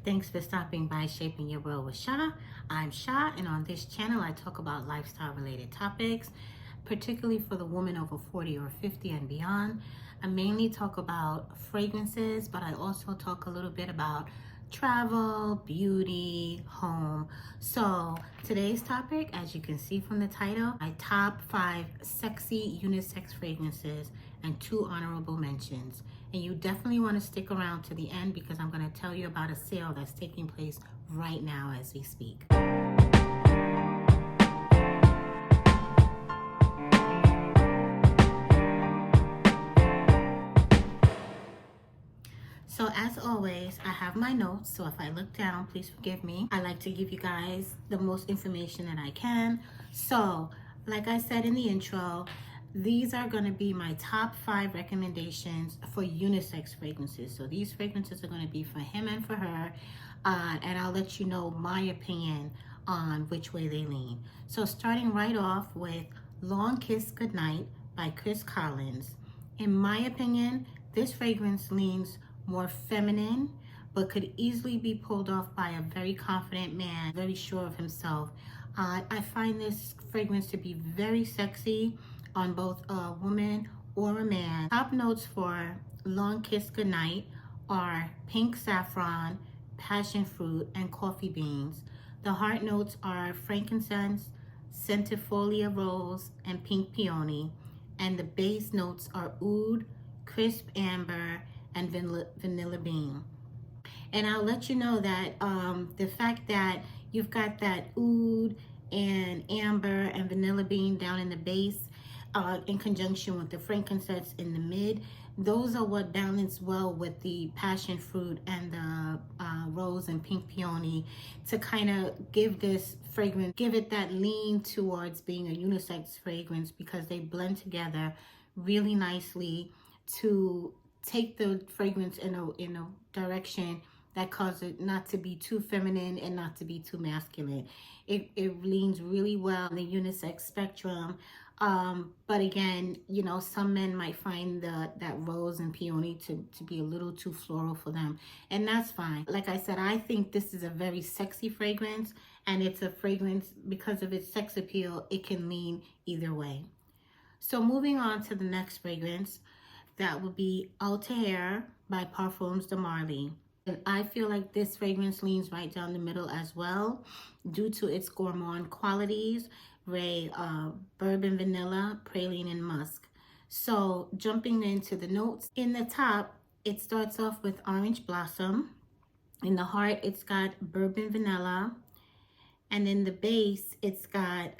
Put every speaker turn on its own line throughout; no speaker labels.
Thanks for stopping by Shaping Your World with Sha. I'm Sha, and on this channel I talk about lifestyle related topics, particularly for the woman over 40 or 50 and beyond. I mainly talk about fragrances, but I also talk a little bit about travel, beauty, home. So today's topic, as you can see from the title, my top 5 sexy unisex fragrances and 2 honorable mentions. And you definitely want to stick around to the end because I'm going to tell you about a sale that's taking place right now as we speak. So as always, I have my notes, so if I look down, please forgive me. I like to give you guys the most information that I can. So, like I said in the intro, these are going to be my top 5 recommendations for unisex fragrances. So these fragrances are going to be for him and for her, and I'll let you know my opinion on which way they lean. So starting right off with Long Kiss Goodnight by Chris Collins. In my opinion, this fragrance leans more feminine, but could easily be pulled off by a very confident man, very sure of himself. I find this fragrance to be very sexy on both a woman or a man. Top notes for Long Kiss Goodnight are pink saffron, passion fruit, and coffee beans. The heart notes are frankincense, centifolia rose, and pink peony. And the base notes are oud, crisp amber, and vanilla bean. And I'll let you know that the fact that you've got that oud and amber and vanilla bean down in the base in conjunction with the frankincense in the mid, those are what balance well with the passion fruit and the rose and pink peony to kind of give this fragrance, give it that lean towards being a unisex fragrance because they blend together really nicely to take the fragrance in a direction that causes it not to be too feminine and not to be too masculine. It leans really well in the unisex spectrum. But again, you know, some men might find that rose and peony to be a little too floral for them, and that's fine. Like I said, I think this is a very sexy fragrance, and it's a fragrance because of its sex appeal, it can lean either way. So moving on to the next fragrance, that would be Althair by Parfums de Marly. And I feel like this fragrance leans right down the middle as well due to its gourmand qualities, bourbon vanilla, praline, and musk. So jumping into the notes, in the top, it starts off with orange blossom. In the heart, it's got bourbon vanilla. And in the base, it's got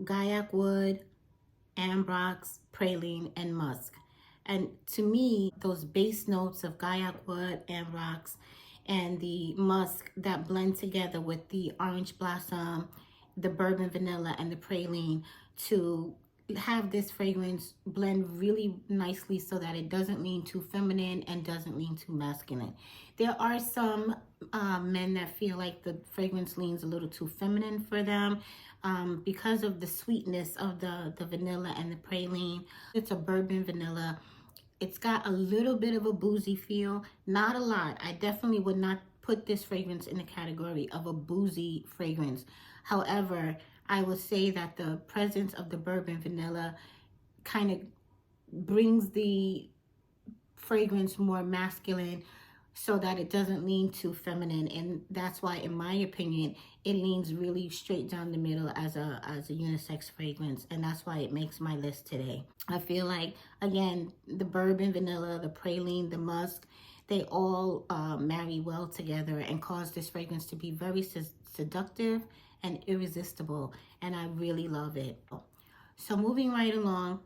gaiac wood, ambrox, praline, and musk. And to me, those base notes of gaiac wood, ambrox, and the musk that blend together with the orange blossom, the bourbon vanilla, and the praline to have this fragrance blend really nicely so that it doesn't lean too feminine and doesn't lean too masculine. There are some men that feel like the fragrance leans a little too feminine for them because of the sweetness of the vanilla and the praline. It's a bourbon vanilla. It's got a little bit of a boozy feel, not a lot. I definitely would not put this fragrance in the category of a boozy fragrance. However, I would say that the presence of the bourbon vanilla kind of brings the fragrance more masculine so that it doesn't lean too feminine, and that's why, in my opinion, it leans really straight down the middle as a unisex fragrance, and that's why it makes my list today. I feel like, again, the bourbon vanilla, the praline, the musk, they all marry well together and cause this fragrance to be very seductive and irresistible, and I really love it. So moving right along,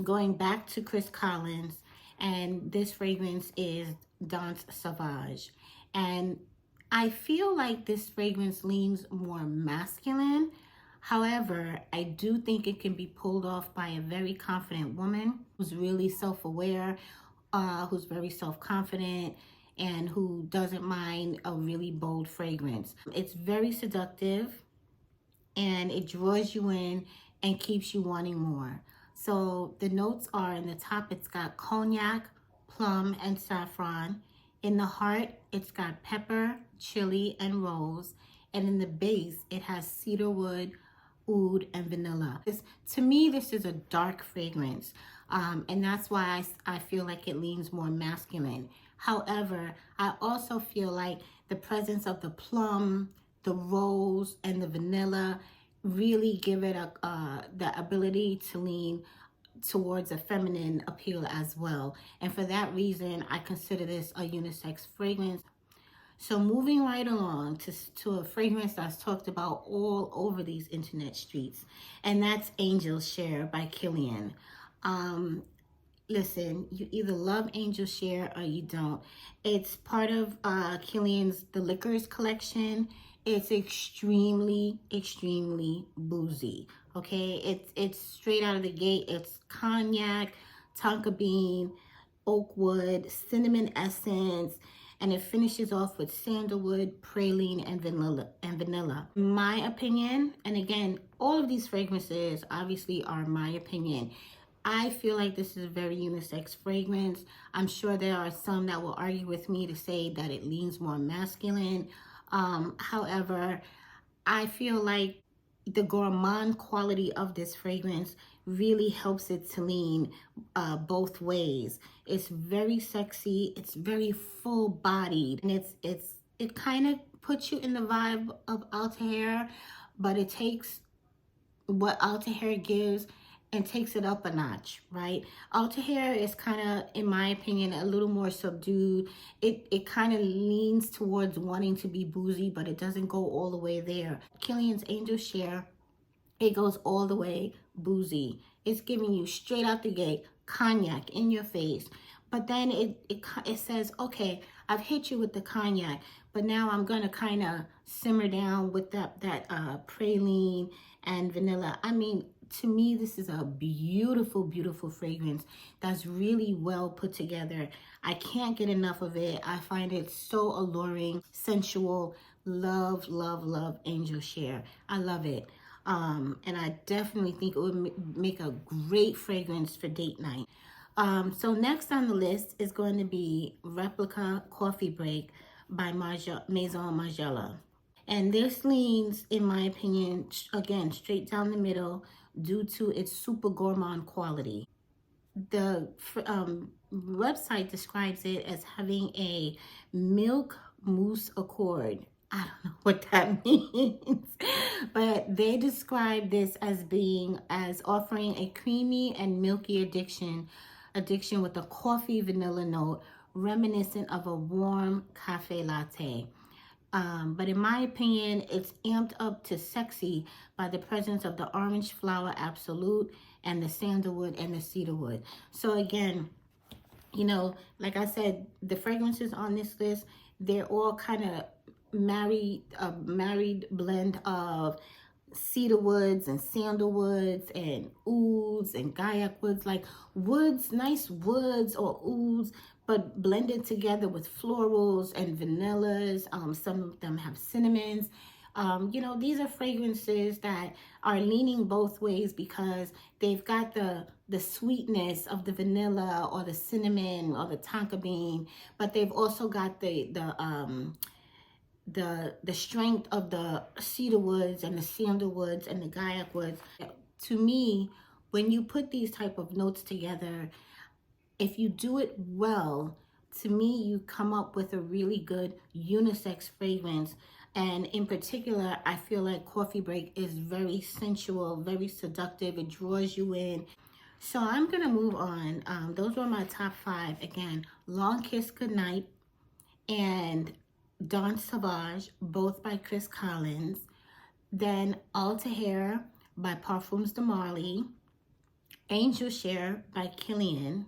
going back to Chris Collins, and this fragrance is Danse Sauvage. And I feel like this fragrance leans more masculine. However, I do think it can be pulled off by a very confident woman who's really self-aware, who's very self-confident, and who doesn't mind a really bold fragrance. It's very seductive, and it draws you in and keeps you wanting more. So the notes are in the top, it's got cognac, plum, and saffron. In the heart, it's got pepper, chili, and rose. And in the base, it has cedarwood, oud, and vanilla. To me, this is a dark fragrance. And that's why I feel like it leans more masculine. However, I also feel like the presence of the plum, the rose, and the vanilla really give it the ability to lean towards a feminine appeal as well. And for that reason, I consider this a unisex fragrance. So moving right along to a fragrance that's talked about all over these internet streets, and that's Angel Share by Kilian. Listen, you either love Angel Share or you don't. It's part of Kilian's The Liquors collection. It's extremely, extremely boozy. Okay, it's straight out of the gate. It's cognac, tonka bean, oak wood, cinnamon essence, and it finishes off with sandalwood, praline, and vanilla. My opinion, and again, all of these fragrances obviously are my opinion. I feel like this is a very unisex fragrance. I'm sure there are some that will argue with me to say that it leans more masculine. However, I feel like the gourmand quality of this fragrance really helps it to lean both ways. It's very sexy, it's very full bodied, and it kind of puts you in the vibe of Althair, but it takes what Althair gives and takes it up a notch, right? Althair is kind of, in my opinion, a little more subdued. It kind of leans towards wanting to be boozy, but it doesn't go all the way there. Kilian's Angel Share, it goes all the way boozy. It's giving you straight out the gate cognac in your face. But then it says, okay, I've hit you with the cognac, but now I'm gonna kind of simmer down with that praline and vanilla. I mean, to me, this is a beautiful, beautiful fragrance that's really well put together. I can't get enough of it. I find it so alluring, sensual. Love, love, love Angel Share. I love it. And I definitely think it would make a great fragrance for date night. So next on the list is going to be Replica Coffee Break by Maison Margiela. And this leans, in my opinion, again, straight down the middle due to its super gourmand quality. The website describes it as having a milk mousse accord. I don't know what that means, but they describe this as offering a creamy and milky addiction with a coffee vanilla note reminiscent of a warm cafe latte. But in my opinion, it's amped up to sexy by the presence of the orange flower absolute and the sandalwood and the cedarwood. So again, you know, like I said, the fragrances on this list, they're all kind of married blend of cedarwoods and sandalwoods and ouds and gaiac woods, like woods, nice woods or ouds, but blended together with florals and vanillas. Some of them have cinnamons. You know, these are fragrances that are leaning both ways because they've got the sweetness of the vanilla or the cinnamon or the tonka bean, but they've also got the strength of the cedar woods and the sandalwoods and the gaiac woods. To me, when you put these type of notes together, if you do it well, to me, you come up with a really good unisex fragrance. And in particular, I feel like Coffee Break is very sensual, very seductive. It draws you in. So I'm going to move on. Those were my top 5. Again, Long Kiss Goodnight and Danse Sauvage, both by Chris Collins. Then Althair by Parfums de Marly. Angel Share by Kilian.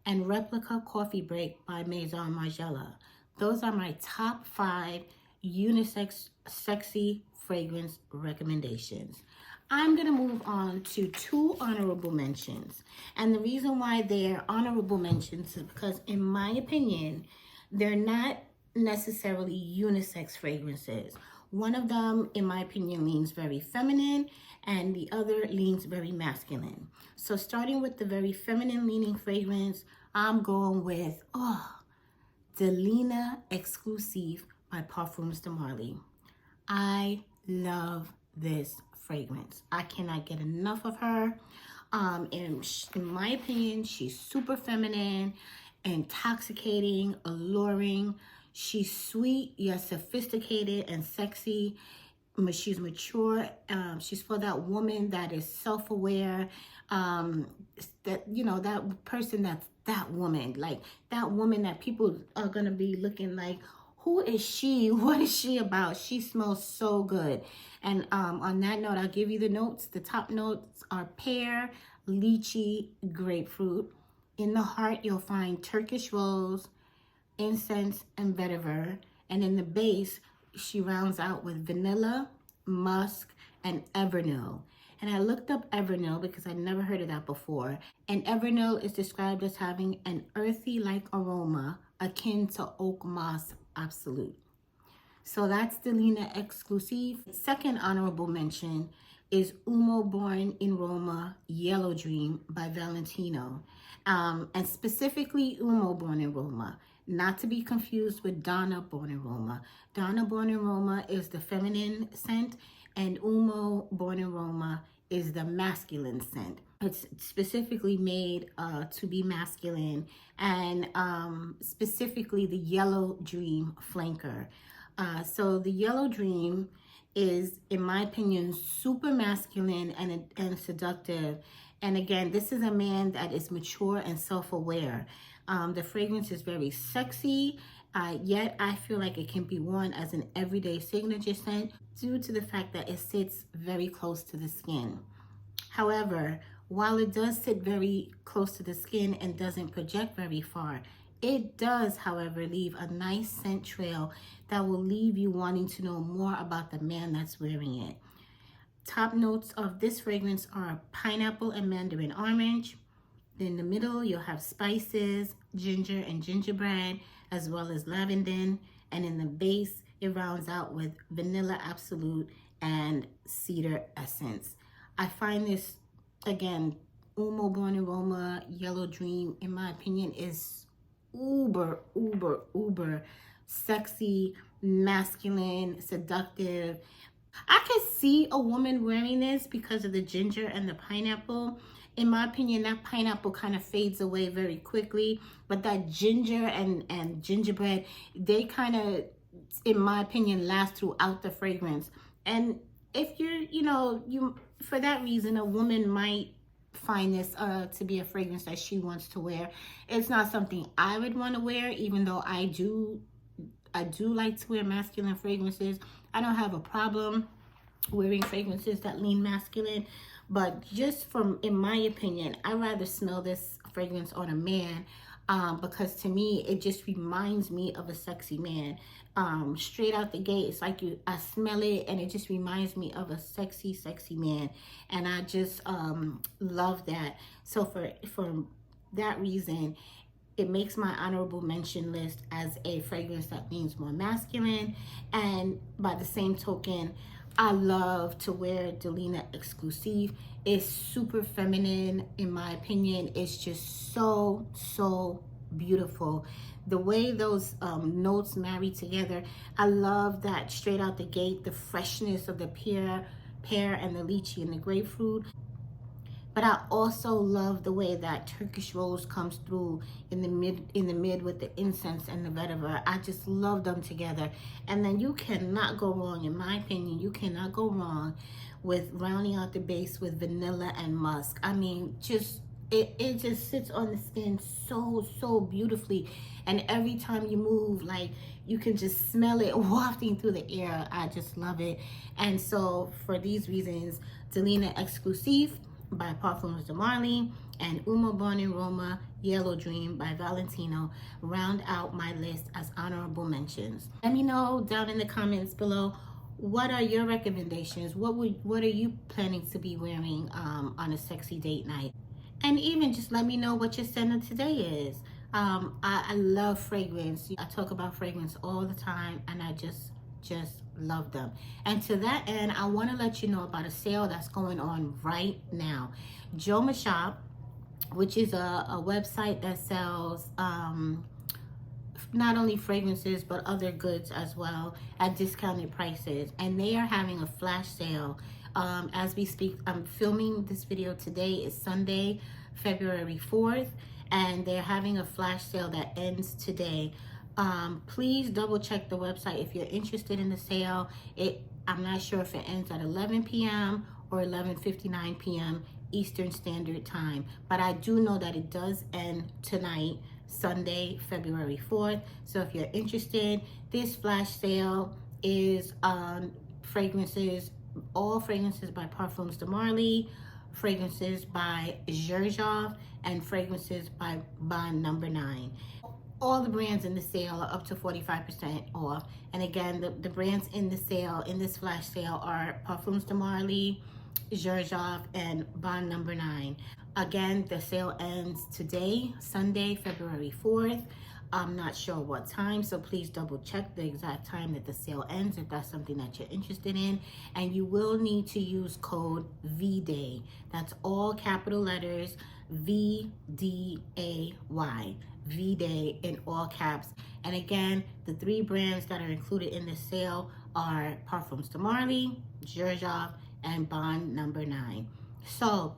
And Replica Coffee Break by Maison Margiela. Those are my top 5 unisex sexy fragrance recommendations. I'm going to move on to 2 honorable mentions. And the reason why they're honorable mentions is because, in my opinion, they're not necessarily unisex fragrances. One of them, in my opinion, leans very feminine, and the other leans very masculine. So starting with the very feminine leaning fragrance, I'm going with, Delina Exclusif by Parfums de Marly. I love this fragrance. I cannot get enough of her. In my opinion, she's super feminine, intoxicating, alluring. She's sweet, yet sophisticated and sexy. She's mature. She's for that woman that is self-aware. That, you know, that person that's that woman, like that woman that people are gonna be looking like, who is she? What is she about? She smells so good. And on that note, I'll give you the notes. The top notes are pear, lychee, grapefruit. In the heart, you'll find Turkish rose, incense, and vetiver. And in the base, she rounds out with vanilla, musk, and Evernoe. And I looked up Evernoe because I'd never heard of that before. And Evernoe is described as having an earthy-like aroma akin to oak moss absolute. So that's Delina Exclusif. Second honorable mention is Uomo Born in Roma, Yellow Dream by Valentino. And specifically Uomo Born in Roma, not to be confused with Donna Born in Roma. Donna Born in Roma is the feminine scent, and Uomo Born in Roma is the masculine scent. It's specifically made to be masculine, and specifically the Yellow Dream flanker. So the Yellow Dream is, in my opinion, super masculine and seductive. And again, this is a man that is mature and self-aware. The fragrance is very sexy, yet I feel like it can be worn as an everyday signature scent due to the fact that it sits very close to the skin. However, while it does sit very close to the skin and doesn't project very far, it does, however, leave a nice scent trail that will leave you wanting to know more about the man that's wearing it. Top notes of this fragrance are pineapple and mandarin orange. In the middle, you'll have spices, ginger and gingerbread, as well as lavender. And in the base, it rounds out with vanilla absolute and cedar essence. I find this, again, Uomo Born in Roma, Yellow Dream, in my opinion, is uber sexy, masculine, seductive. I could see a woman wearing this because of the ginger and the pineapple. In my opinion, that pineapple kind of fades away very quickly, but that ginger and gingerbread, they kind of, in my opinion, last throughout the fragrance. And if you're, for that reason, a woman might find this to be a fragrance that she wants to wear. It's not something I would want to wear, even though I do like to wear masculine fragrances. I don't have a problem wearing fragrances that lean masculine, but just in my opinion, I'd rather smell this fragrance on a man, because to me, it just reminds me of a sexy man. Straight out the gate, it's like I smell it and it just reminds me of a sexy man, and I just love that. So for that reason, it makes my honorable mention list as a fragrance that leans more masculine. And by the same token, I love to wear Delina Exclusif. It's super feminine, in my opinion. It's just so beautiful. The way those notes marry together, I love that straight out the gate, the freshness of the pear and the lychee and the grapefruit. But I also love the way that Turkish rose comes through in the mid with the incense and the vetiver. I just love them together. And then you cannot go wrong, in my opinion, you cannot go wrong with rounding out the base with vanilla and musk. I mean, it just sits on the skin so beautifully. And every time you move, like, you can just smell it wafting through the air. I just love it. And so for these reasons, Delina Exclusif by Parfums de Marly and Uomo Born in Roma, Yellow Dream by Valentino round out my list as honorable mentions. Let me know down in the comments below, what are your recommendations? What are you planning to be wearing on a sexy date night? And even just let me know what your scent of today is. I love fragrance. I talk about fragrance all the time, and I just love them. And to that end, I want to let you know about a sale that's going on right now. Joma Shop, which is a website that sells not only fragrances but other goods as well at discounted prices, and they are having a flash sale as we speak. I'm filming this video today. Is Sunday, February 4th, and they're having a flash sale that ends today. Please double check the website if you're interested in the sale. I'm not sure if it ends at 11 p.m. or 11:59 p.m. Eastern Standard Time, but I do know that it does end tonight, Sunday, February 4th. So if you're interested, this flash sale is fragrances, all fragrances by Parfums de Marly, fragrances by Xerjoff, and fragrances by Bond Number 9. All the brands in the sale are up to 45% off. And again, the brands in the sale, in this flash sale, are Parfums de Marly, Xerjoff, and Bond Number 9. Again, the sale ends today, Sunday, February 4th. I'm not sure what time, so please double check the exact time that the sale ends if that's something that you're interested in. And you will need to use code VDAY. That's all capital letters, VDAY. VDAY in all caps. And again, the 3 brands that are included in this sale are Parfums de Marly, Xerjoff, and Bond Number 9. So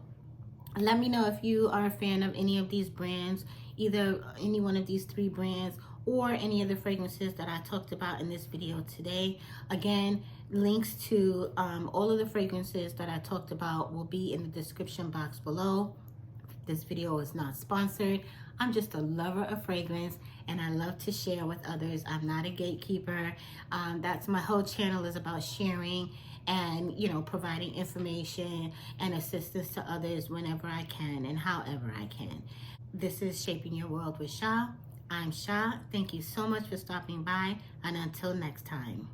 let me know if you are a fan of any of these brands, either any one of these 3 brands or any of the fragrances that I talked about in this video today. Again, links to all of the fragrances that I talked about will be in the description box below. This video is not sponsored. I'm just a lover of fragrance, and I love to share with others. I'm not a gatekeeper. That's my whole channel is about sharing and, you know, providing information and assistance to others whenever I can and however I can. This is Shaping Your World with Sha. I'm Sha. Thank you so much for stopping by, and until next time.